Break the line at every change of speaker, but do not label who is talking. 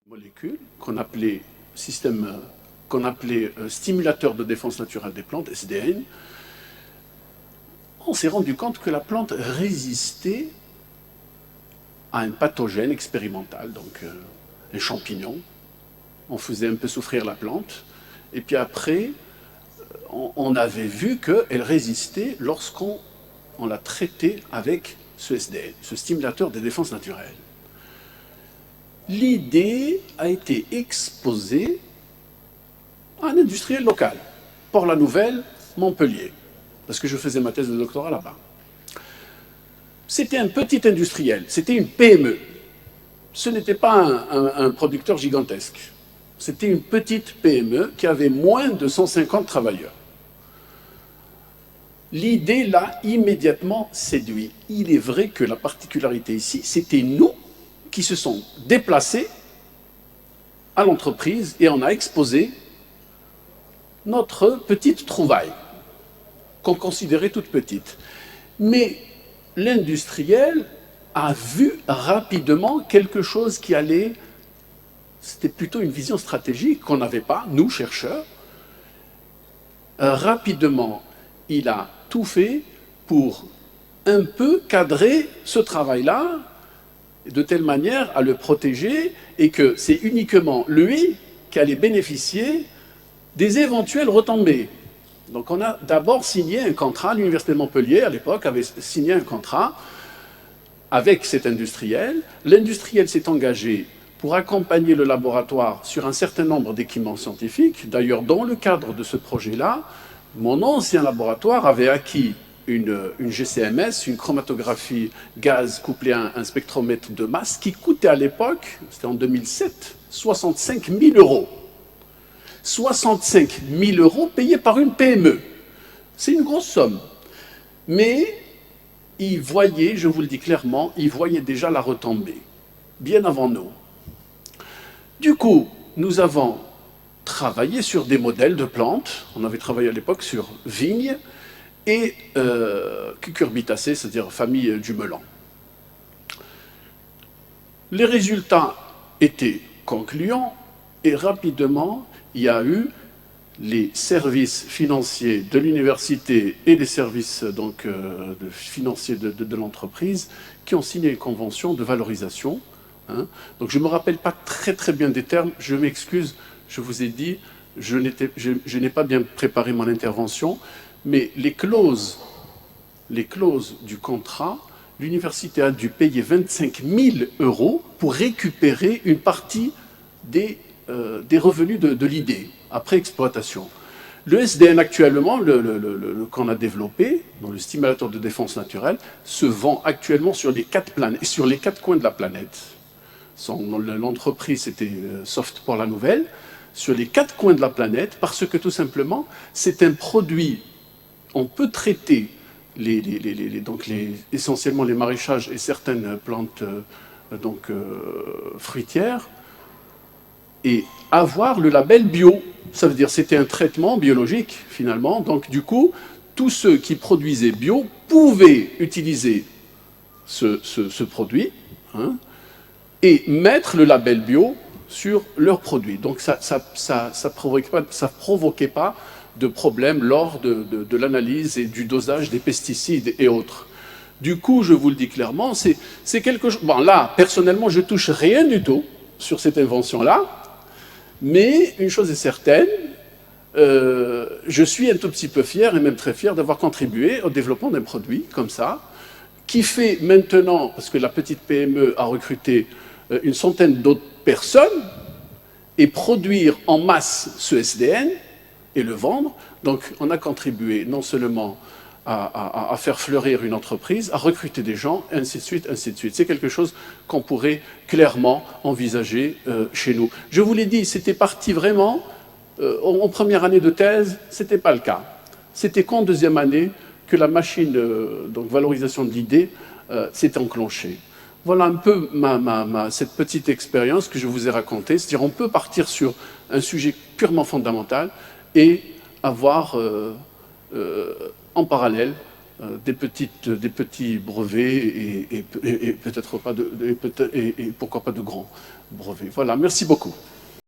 molécule qu'on appelait stimulateur de défense naturelle des plantes, SDN, on s'est rendu compte que la plante résistait à un pathogène expérimental, donc un champignon. On faisait un peu souffrir la plante, et puis après, on avait vu qu'elle résistait lorsqu'on la traitait avec ce SDN, ce stimulateur de défense naturelle. L'idée a été exposée à un industriel local, Port-la-Nouvelle, Montpellier, parce que je faisais ma thèse de doctorat là-bas. C'était un petit industriel, c'était une PME. Ce n'était pas un producteur gigantesque. C'était une petite PME qui avait moins de 150 travailleurs. L'idée l'a immédiatement séduit. Il est vrai que la particularité ici, c'était nous qui se sont déplacés à l'entreprise et on a exposé notre petite trouvaille, qu'on considérait toute petite. Mais l'industriel a vu rapidement quelque chose qui allait... C'était plutôt une vision stratégique qu'on n'avait pas, nous, chercheurs. Rapidement, il a tout fait pour un peu cadrer ce travail-là, de telle manière à le protéger, et que c'est uniquement lui qui allait bénéficier des éventuelles retombées. Donc on a d'abord signé un contrat, l'Université de Montpellier, à l'époque, avait signé un contrat avec cet industriel. L'industriel s'est engagé pour accompagner le laboratoire sur un certain nombre d'équipements scientifiques. D'ailleurs, dans le cadre de ce projet-là, mon ancien laboratoire avait acquis une GCMS, une chromatographie gaz couplée à un spectromètre de masse, qui coûtait à l'époque, c'était en 2007, 65 000 €. 65 000 € payés par une PME. C'est une grosse somme. Mais ils voyaient, je vous le dis clairement, ils voyaient déjà la retombée, bien avant nous. Du coup, nous avons travaillé sur des modèles de plantes. On avait travaillé à l'époque sur vignes et cucurbitacées, c'est-à-dire famille du melon. Les résultats étaient concluants et rapidement, il y a eu les services financiers de l'université et les services financiers de l'entreprise qui ont signé une convention de valorisation. Donc je ne me rappelle pas très bien des termes, je m'excuse, je vous ai dit, je n'ai pas bien préparé mon intervention, mais les clauses du contrat, l'université a dû payer 25 000 € pour récupérer une partie des revenus de l'idée, après exploitation. Le SDN actuellement, qu'on a développé, dans le stimulateur de défense naturelle, se vend actuellement sur les 4 coins de la planète. L'entreprise, c'était Soft Port-la-Nouvelle, sur les 4 coins de la planète, parce que tout simplement, c'est un produit, on peut traiter essentiellement les maraîchages et certaines plantes fruitières, et avoir le label bio. Ça veut dire que c'était un traitement biologique, finalement. Donc, du coup, tous ceux qui produisaient bio pouvaient utiliser ce produit et mettre le label bio sur leurs produits. Donc, ça provoquait pas de problème lors de l'analyse et du dosage des pesticides et autres. Du coup, je vous le dis clairement, c'est quelque chose... Bon, là, personnellement, je touche rien du tout sur cette invention-là. Mais une chose est certaine, je suis un tout petit peu fier, et même très fier, d'avoir contribué au développement d'un produit comme ça, qui fait maintenant, parce que la petite PME a recruté une centaine d'autres personnes, et produire en masse ce SDN et le vendre. Donc on a contribué non seulement à faire fleurir une entreprise, à recruter des gens, et ainsi de suite, ainsi de suite. C'est quelque chose qu'on pourrait clairement envisager chez nous. Je vous l'ai dit, c'était parti vraiment, en première année de thèse, ce n'était pas le cas. C'était qu'en deuxième année que la machine valorisation de l'idée s'est enclenchée. Voilà un peu cette petite expérience que je vous ai racontée. C'est-à-dire on peut partir sur un sujet purement fondamental et avoir... en parallèle, des petits brevets et peut-être pas et pourquoi pas de grands brevets. Voilà, merci beaucoup.